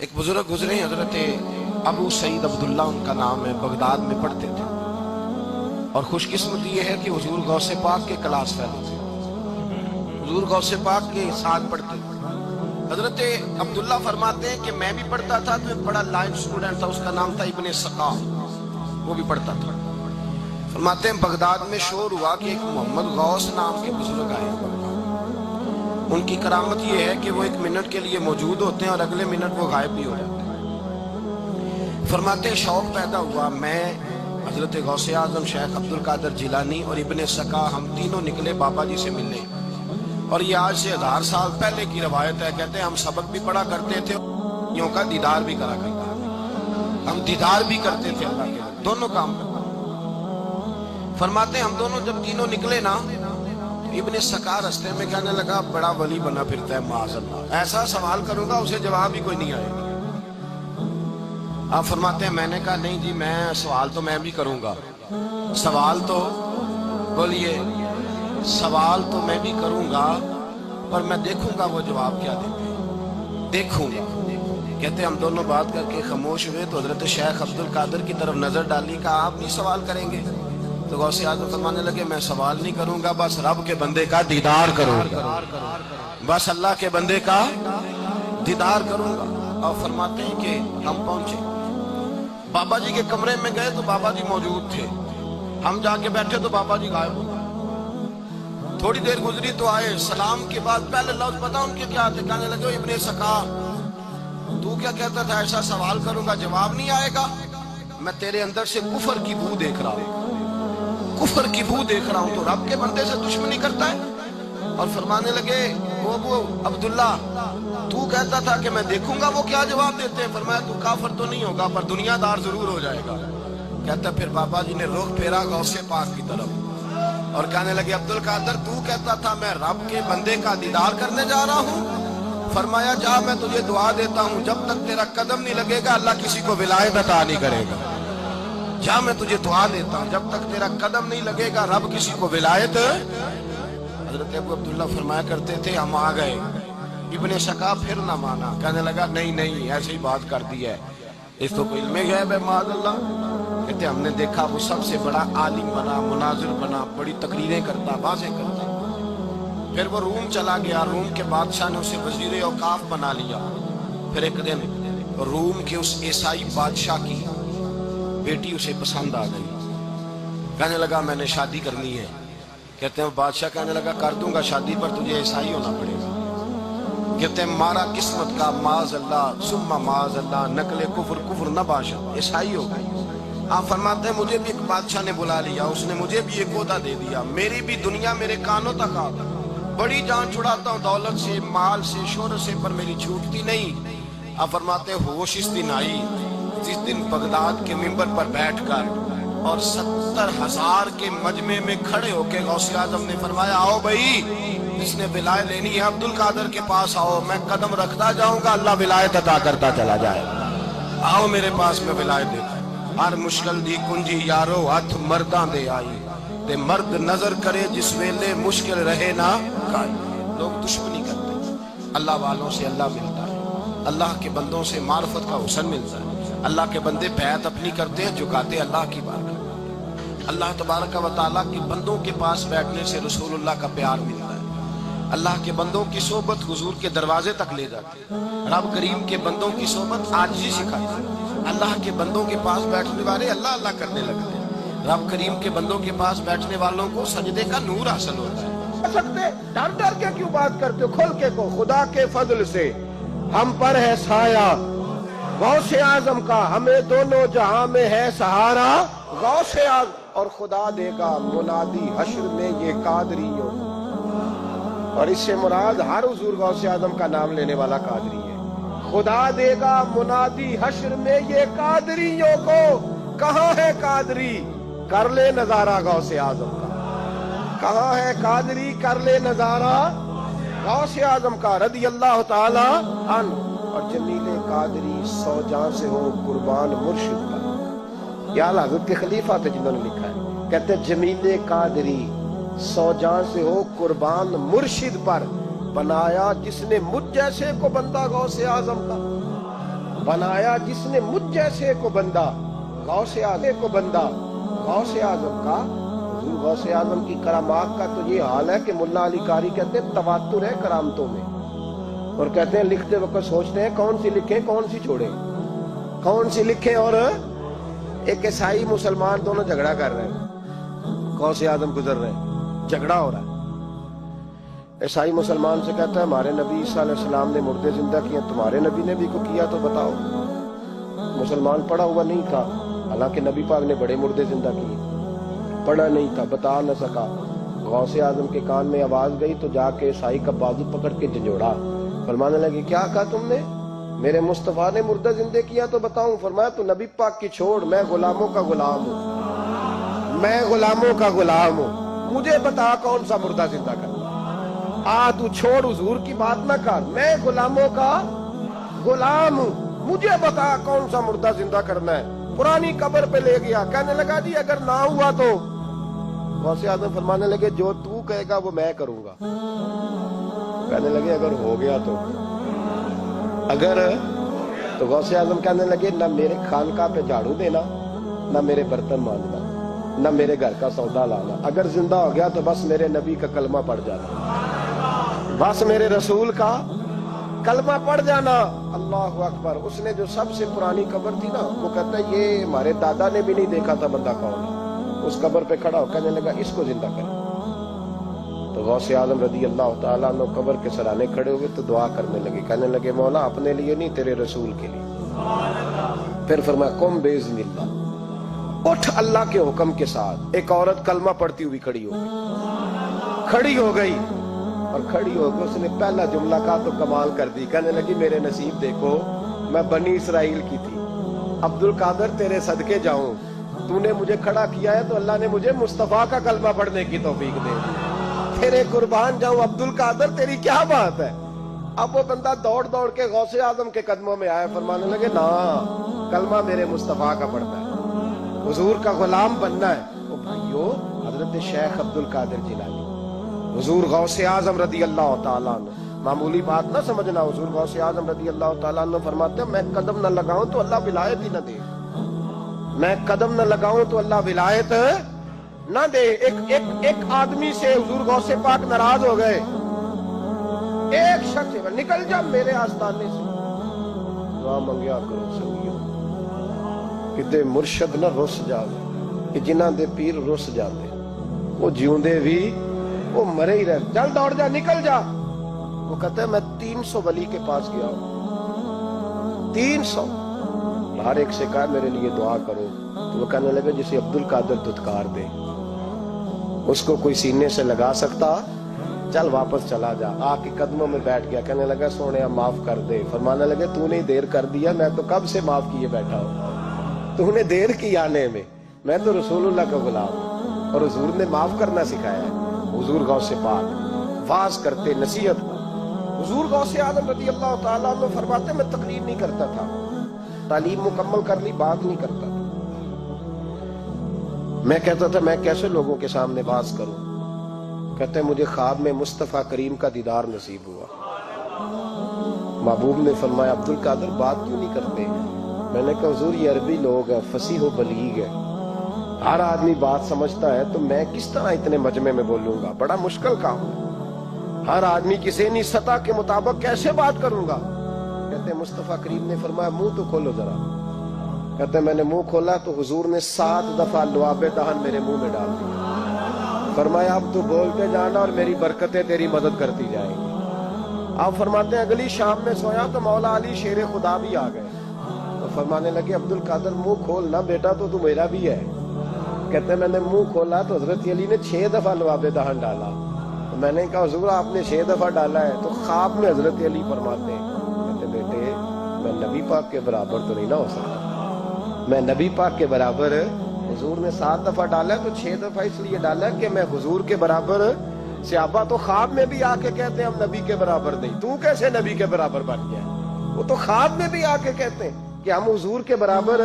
ایک بزرگ گزرے ہیں حضرت ابو سعید عبداللہ ان کا نام ہے، بغداد میں پڑھتے تھے، اور خوش قسمتی یہ ہے کہ حضور غوث پاک کے کلاس فیلو تھے، حضور غوث پاک کے ساتھ پڑھتے تھے۔ حضرت عبداللہ فرماتے ہیں کہ میں بھی پڑھتا تھا تو ایک بڑا لائن سٹوڈنٹ تھا، اس کا نام تھا ابن سقا، وہ بھی پڑھتا تھا۔ فرماتے ہیں بغداد میں شور ہوا کہ ایک محمد غوث نام کے بزرگ آئے ہیں۔ ان کی کرامت یہ ہے کہ وہ 1 منٹ کے لیے موجود ہوتے ہیں اور اگلے منٹ وہ غائب بھی ہو جاتے ہیں۔ فرماتے ہیں شوق پیدا ہوا، میں حضرت غوث اعظم شیخ عبد القادر جیلانی اور ابن سقا ہم تینوں نکلے بابا جی سے ملنے، اور یہ آج سے 1000 سال پہلے کی روایت ہے۔ کہتے ہیں ہم سبق بھی پڑھا کرتے تھے، یوں کا دیدار بھی کرا کرتے تھے، ہم دیدار بھی کرتے تھے اللہ کے، دونوں کام کرتے۔ فرماتے ہیں ہم دونوں جب تینوں نکلے نا، ابن سقا رستے میں کہنے لگا بڑا ولی بنا پھرتا ہے معاذ اللہ، ایسا سوال کروں گا اسے جواب ہی کوئی نہیں آئے گا۔ آپ فرماتے ہیں میں نے کہا نہیں جی، میں سوال تو میں بھی کروں گا، سوال تو بولیے، سوال تو میں بھی کروں گا، پر میں دیکھوں گا وہ جواب کیا دیتے ہیں، دیکھوں گا۔ کہتے ہم دونوں بات کر کے خاموش ہوئے تو حضرت شیخ عبد القادر کی طرف نظر ڈالی، کہا آپ نہیں سوال کریں گے؟ تو غوث اعظم فرمانے لگے میں سوال نہیں کروں گا، بس رب کے بندے کا دیدار کروں گا، بس اللہ کے بندے کا دیدار کروں گا۔ اور فرماتے ہیں کہ ہم پہنچے، بابا جی کے کمرے میں گئے تو بابا جی موجود تھے، ہم جا کے بیٹھے تو بابا جی غائب ہو گئے۔ تھوڑی دیر گزری تو آئے، سلام کے بعد پہلے لفظ پتا ان کے کیا تھے، کہنے لگے ابن سقا تو کیا کہتا تھا، ایسا سوال کروں گا جواب نہیں آئے گا؟ میں تیرے اندر سے کفر کی بو دیکھ رہا ہوں، کفر کی بو دیکھ رہا ہوں، تو رب کے بندے سے دشمنی کرتا ہے؟ اور فرمانے لگے وہ ابو عبداللہ تو کہتا تھا کہ میں دیکھوں گا وہ کیا جواب دیتے ہیں۔ فرمایا تو کافر تو نہیں ہوگا پر دنیا دار ضرور ہو جائے گا۔ کہتا پھر بابا جی نے رخ پھیرا غوث پاک کی طرف اور کہنے لگے عبد القادر تو کہتا تھا میں رب کے بندے کا دیدار کرنے جا رہا ہوں، فرمایا جا میں تجھے دعا دیتا ہوں، جب تک تیرا قدم نہیں لگے گا اللہ کسی کو ولایت عطا نہیں کرے گا۔ جا میں تجھے دعا دیتا ہوں، جب تک تیرا قدم نہیں لگے گا رب کسی کو ولایت۔ حضرت ابو عبداللہ فرمایا کرتے تھے ہم آ گئے، ابن سقا پھر نہ مانا، کہنے لگا نہیں نہیں ایسے ہی بات کر دی ہے، اس تو علم غیب ہے معاذ اللہ۔ کہتے ہم نے دیکھا وہ سب سے بڑا عالم بنا، مناظر بنا، بڑی تقریریں کرتا، واضح کرتا۔ پھر وہ روم چلا گیا، روم کے بادشاہ نے اسے وزیر اوقاف بنا لیا۔ پھر ایک دن روم کے اس عیسائی بادشاہ کی بیٹی اسے پسند آ گئی، کہنے لگا میں نے شادی کرنی ہے۔ کہتے ہیں بادشاہ کہنے لگا کر دوں گا شادی پر تجھے عیسائی ہونا پڑے گا۔ کہتے ہیں مارا قسمت کا معاذ اللہ ثم معاذ اللہ، نقل کفر کفر نہ بادشاہ عیسائی ہو گئی۔ آپ فرماتے ہیں مجھے بھی ایک بادشاہ نے بلا لیا، اس نے مجھے بھی ایک عہدہ دے دیا، میری بھی دنیا میرے کانوں تک آ گئی، بڑی جان چھڑاتا ہوں دولت سے مال سے شہرت سے پر میری چھوٹتی نہیں۔ آپ فرماتے ہیں ہوش اس دن آئی جس دن بغداد کے منبر پر بیٹھ کر اور 70,000 کے مجمع میں کھڑے ہو کے غوث اعظم نے فرمایا آؤ بھائی جس نے ولایت لینی ہے عبد القادر کے پاس آؤ، میں قدم رکھتا جاؤں گا اللہ ولایت عطا کرتا چلا جائے، آؤ میرے پاس میں ولایت دیتا ہوں۔ ہر مشکل دی کنجی یارو ہاتھ مرداں دے آئی، تے مرد نظر کرے جس ویلے مشکل رہے نہ کائی۔ لوگ دشمنی کرتے، اللہ والوں سے اللہ ملتا ہے، اللہ کے بندوں سے معرفت کا حسن ملتا ہے، اللہ کے بندے بیعت اپنی کرتے ہیں جھکاتے اللہ کی بات کرتے ہیں۔ اللہ تبارک و تعالیٰ کے بندوں کے پاس بیٹھنے سے رسول اللہ کا پیار ملتا ہے، اللہ کے بندوں کی صحبت حضور کے دروازے تک لے جاتی ہے، رب کریم کے بندوں کی صحبت عاجزی سکھاتی ہے، اللہ کے بندوں کے پاس بیٹھنے والے اللہ اللہ کرنے لگتے ہیں، رب کریم کے بندوں کے پاس بیٹھنے والوں کو سجدے کا نور حاصل ہوتا ہے۔ سکتے ڈر ڈر کے کیوں بات کرتے ہو، کھول کے کو خدا کے فضل سے ہم پر ہے سایہ غوث اعظم کا، ہمیں دونوں جہاں میں ہے سہارا غوث اعظم، اور خدا دے گا منادی حشر میں یہ قادریوں، اور اس سے مراد ہر حضور غوث اعظم کا نام لینے والا قادری ہے۔ خدا دے گا منادی حشر میں یہ قادریوں کو، کہاں ہے قادری کر لے نظارہ غوث اعظم کا، کہاں ہے قادری کر لے نظارہ غوث اعظم کا رضی اللہ تعالی عنہ۔ اور جمیل قادری 100 جان سے ہو قربان مرشد پر، یا حضرت کے خلیفہ تھے جنہوں نے لکھا ہے، کہتے ہیں جمیل قادری 100 جان سے ہو قربان مرشد پر، بنایا جس نے مجھ جیسے کو بندہ غوث اعظم کا۔ बनाया जिसने मुझ जैसे को बंदा, गौसे आजम को बंदा, गौसे आजम का, हुजूर गौसे आजम की करामात का तो ये हाल है कि मुल्ला अली कारी कहते हैं तवातुर है करामतों में, और कहते हैं लिखते वक्त सोचते हैं कौन सी लिखें कौन सी छोड़ें, कौन सी लिखें। और एक ईसाई मुसलमान दोनों झगड़ा कर रहे हैं, गौसे आजम गुजर रहे हैं, झगड़ा हो रहा है। ईसाई मुसलमान से कहता है हमारे नबी ईसा अलैहिस्सलाम ने मुर्दे जिंदा किए, तुम्हारे नबी ने भी को किया तो बताओ। मुसलमान पढ़ा हुआ नहीं था, हालांकि नबी पाक ने बड़े मुर्दे जिंदा किए, पढ़ा नहीं था, बता न सका। गौसे आजम के कान में आवाज गई तो जाके ईसाई का बाजू पकड़ के झंझोड़ा, फरमाने लगे क्या कहा तुमने, मेरे मुस्तफा ने मुर्दा जिंदे किया तो बताऊं। फरमाया तू नबी पाक की छोड़, मैं गुलामों का गुलाम हूं, मैं गुलामों का गुलाम हूं, मुझे बता कौन सा मुर्दा जिंदा करना। तू छोड़ हुजूर की बात ना कर, मैं गुलामों का गुलाम हूं, मुझे बता कौन सा मुर्दा जिंदा करना है। पुरानी कब्र पे ले गया, कहने लगा जी अगर ना हुआ तो। गौसे आजम फरमाने लगे जो तू कहेगा वो मैं करूंगा। कहने लगे अगर हो गया तो, अगर तो गौसे आजम कहने लगे ना मेरे खानका पे झाड़ू देना, ना मेरे बर्तन मांजना, ना मेरे घर का सौदा लाना, अगर जिंदा हो गया तो बस मेरे नबी का कलमा पढ़ जाना, बस मेरे रसूल का कलमा पढ़ जाना। अल्लाह अकबर। उसने जो सबसे पुरानी कब्र थी ना, वो कहता है ये हमारे दादा ने भी नहीं देखा था बंदा कौन है। उस कब्र पे खड़ा हो कहने लगा इसको जिंदा करें। तो गौसे आजम रदी अल्लाह ताला अन्हु कब्र के सराहने खड़े हुए तो दुआ करने लगे, कहने लगे मौला अपने लिए नहीं तेरे रसूल के लिए। फिर फरमाया कुम बेइज़्निल्लाह, उठ अल्लाह के हुक्म के साथ। एक औरत कलमा पढ़ती हुई खड़ी हो गई, खड़ी हो गई, और खड़ी होकर उसने पहला जुमला कहा तो कमाल कर दी। कहने लगी मेरे नसीब देखो, मैं बनी इसराइल की थी, अब्दुल कादर तेरे सदके जाऊं, तूने मुझे खड़ा किया है तो अल्लाह ने मुझे मुस्तफा का कलमा पढ़ने की तौफीक दे दी, तेरे कुर्बान जाऊं अब्दुल कादर, तेरी क्या बात है। अब वो बंदा दौड़ दौड़ के गौसे आजम के कदमों में आया, फरमाने लगे ना कलमा मेरे मुस्तफा का पढ़ना है, हुजूर का गुलाम बनना है। ओ भाइयों, हजरत शेख अब्दुल कादिर जिलानी, हुजूर गौसे आजम रदी अल्लाह ताला अन्हु, मामूली बात ना समझना, हुजूर गौसे आजम रदी अल्लाह ताला अन्हु फरमाते हैं मैं कदम न लगाऊं तो अल्लाह विलायत ही न दे, मैं कदम न लगाऊं तो अल्लाह विलायत न दे। एक आदमी से हुजूर गौसे पाक नाराज हो गए, एक शख्स निकल जा मेरे आस्थाने से, दुआ मंगया करो संगियो किते मुर्शद न रुस जावे, कि जिन्हां दे पीर रुस जाते वो जिउंदे भी वो मरे ही रहे, चल दौड़ जा निकल जा। वो कहते हैं मैं 300 वली के पास गया, 300, हर एक से कहा मेरे लिए दुआ करो। तो वो कहने लगे जिसे अब्दुल कादिर दुत्कार दे उसको कोई सीने से लगा सकता, चल वापस चला जा। आके कदमों में बैठ गया, कहने लगा सोने माफ कर दे। फरमाने लगे तूने देर कर दिया, मैं तो कब से माफ किए बैठा हूं, तूने देर की आने में, मैं तो रसूलुल्लाह का गुलाम हूं और हुजूर ने माफ करना सिखाया है। हुजूर गौसे पाक वाज करते, नसीहत। हुजूर गौसे आजम रज़ी अल्लाह ताला अन्हु फरमाते मैं तकरीर नहीं करता था, तालीम मुकम्मल कर ली, बात नहीं करता था। मैं कहता था मैं कैसे लोगों के सामने बात करूं। कहते मुझे ख्वाब में मुस्तफा करीम का दीदार नसीब हुआ। महबूब ने फरमाया अब्दुल कादिर बात क्यों नहीं करते। मैंने कहा हुजूर ये अरबी लोग है, फसीह व बलीग है, हर आदमी बात समझता है, तो मैं किस तरह इतने मजमे में बोलूंगा, बड़ा मुश्किल काम है, हर आदमी की ज़हनी सतह के मुताबिक कैसे बात करूंगा। कहते मुस्तफा करीम ने फरमाया मुंह तो खोलो जरा। कहते मैंने मुंह खोला तो हुजूर ने 7 दफा लुआबे दहन मेरे मुंह में डाल दिया। फरमाया अब तो बोलते जाना और मेरी बरकतें तेरी मदद करती जाएंगी। आप फरमाते हैं अगली शाम में सोया तो मौला अली शेर खुदा भी आ गए, तो फरमाने लगे अब्दुल कादिर मुंह खोल ना बेटा, तो तू मेरा भी है। कहते मैंने मुंह खोला तो हजरत अली ने 6 दफा लुआबे दहन डाला। तो मैंने कहा हुजूर आपने 6 दफा डाला है। तो ख्वाब में हजरत अली फरमाते हैं, कहते बेटे मैं नबी पाक के बराबर तो नहीं ना हो सकता, मैं नबी पाक के बराबर, हुजूर ने 7 दफा डाला है तो 6 दफा इसलिए डाला कि मैं हुजूर के बराबर। सहाबा तो ख्वाब में भी आके कहते हैं हम नबी के बराबर नहीं, तू कैसे नबी के बराबर बन गया। वो तो ख्वाब में भी आके कहते हैं कि हम हुजूर के बराबर,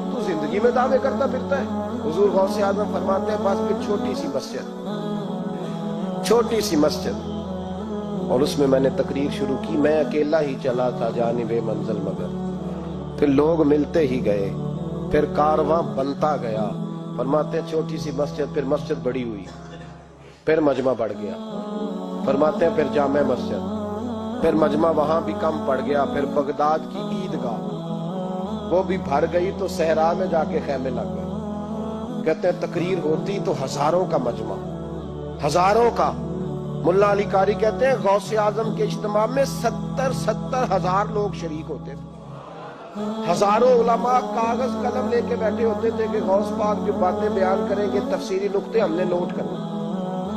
तू जिंदगी में दावे करता फिरता है। हुजूर गौसे आजम फरमाते हैं बस एक छोटी सी मस्जिद, छोटी सी मस्जिद, और उसमें मैंने तकरीर शुरू की। मैं अकेला ही चला था जानिबे मंजिल मगर फिर लोग मिलते ही गए, फिर कारवां बनता गया। फरमाते हैं छोटी सी मस्जिद, फिर मस्जिद बड़ी हुई, फिर मजमा बढ़ गया। फरमाते हैं फिर जामे मस्जिद, फिर मजमा वहां भी कम पड़ गया। फिर बगदाद की ईदगाह वो भी भर गई तो सहरा में जाके खैमे लग गए। कहते हैं तकरीर होती तो हजारों का मजमा, हजारों का। मुल्ला अली कारी कहते हैं गौसे आजम के इज्तिमा में 70 हजार लोग शरीक होते थे। हजारों उलमा कागज कलम लेके बैठे होते थे कि गौस पाक जो बातें बयान करेंगे तफसीरी नुक्ते हमने नोट करने।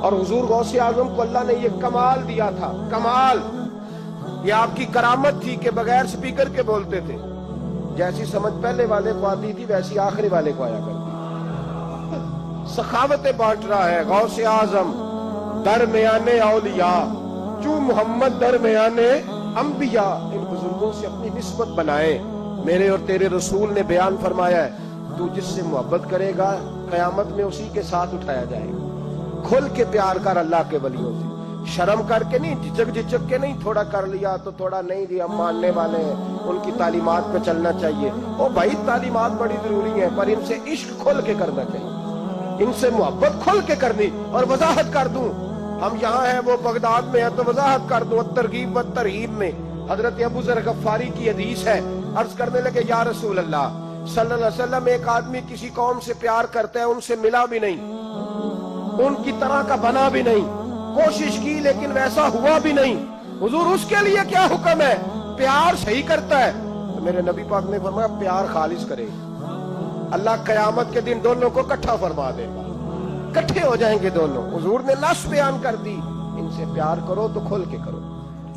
और हुजूर गौसे आजम को अल्लाह ने ये कमाल दिया था, कमाल। ये आपकी करामत थी कि बगैर स्पीकर के बोलते थे। जैसी समझ पहले वाले को आती थी वैसी आखिरी वाले को आया करती। सखावतें बांट रहा है गौसे आजम दरमियाने औलिया, चू मोहम्मद दरमियाने अंबिया। इन बुजुर्गों से अपनी निस्बत बनाए। मेरे और तेरे रसूल ने बयान फरमाया है तू जिससे मोहब्बत करेगा कयामत में उसी के साथ उठाया जाएगा। खुल के प्यार कर अल्लाह के वलियों से, शर्म करके नहीं, झिझक के नहीं। थोड़ा कर लिया तो थोड़ा नहीं दिया, मानने वाले हैं, उनकी तालीमात पे चलना चाहिए। ओ भाई तालीमात बड़ी जरूरी है, पर इनसे इश्क खुल के करना चाहिए, इनसे मोहब्बत खुल के करनी। और वजाहत कर दूं, हम यहाँ हैं वो बगदाद में है तो वजाहत कर दूं। तरगीब व तरहीब में हजरत अबू ज़र गफ्फारी की हदीस है। अर्ज करने लगे या रसूल अल्लाह सल्लल्लाहु अलैहि वसल्लम, एक आदमी किसी कौम से प्यार करता है, उनसे मिला भी नहीं, उनकी तरह का बना भी नहीं, कोशिश की लेकिन वैसा हुआ भी नहीं, हुजूर उसके लिए क्या हुक्म है? प्यार सही करता है तो मेरे नबी पाक ने फरमाया प्यार खालिस करे, अल्लाह कयामत के दिन दोनों को इकट्ठा फरमा देगा, इकट्ठे हो जाएंगे दोनों। हुजूर ने नस बयान कर दी, इनसे प्यार करो तो खुल के करो।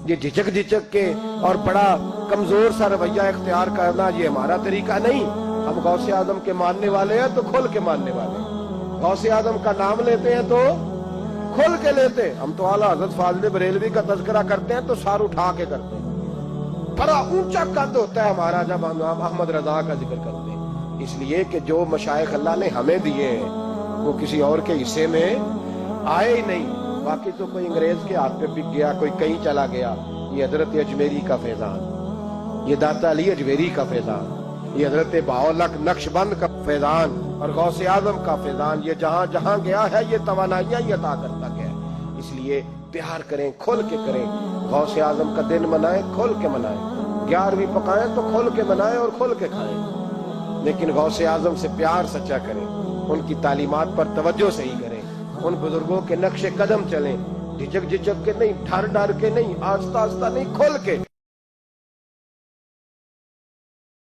ये झिझक के और बड़ा कमजोर सा रवैया इख्तियार करना ये हमारा तरीका नहीं। हम गौसे आजम के मानने वाले हैं तो खुल के मानने वाले हैं। गौसे आजम का नाम लेते हैं तो खुल के लेते। हम तो आला हजरत फाजिल बरेलवी का तज़किरा करते हैं तो सार उठा के करते हैं। बड़ा ऊंचा कद होता है हमारा जब हम अहमद रजा का जिक्र करते हैं, इसलिए कि जो मशाइख अल्लाह ने हमें दिए हैं वो किसी और के हिस्से में आए ही नहीं। बाकी तो कोई अंग्रेज के हाथ पे बिक गया, कोई कहीं चला गया। ये हजरत अजमेरी का फैजान, ये दाता अली अजमेरी का फैजान, ये हजरत बाउलक नक्शबंद का फैजान और गौसे आजम का फैजान, ये जहां जहां गया है ये तवानाइयां ही अता करता गया। इसलिए प्यार करें, खुल के करें। गौसे आजम का दिन मनाएं, खुल के मनाएं। 11वीं पकाएं तो खुल के बनाएं और खुल के खाएं, लेकिन गौसे आजम से प्यार सच्चा करें, उनकी तालीमात पर तवज्जो सही करें, उन बुजुर्गों के नक्शे कदम चलें, झिझक के नहीं, डर के नहीं, आस्ता आस्ता नहीं, खुल के।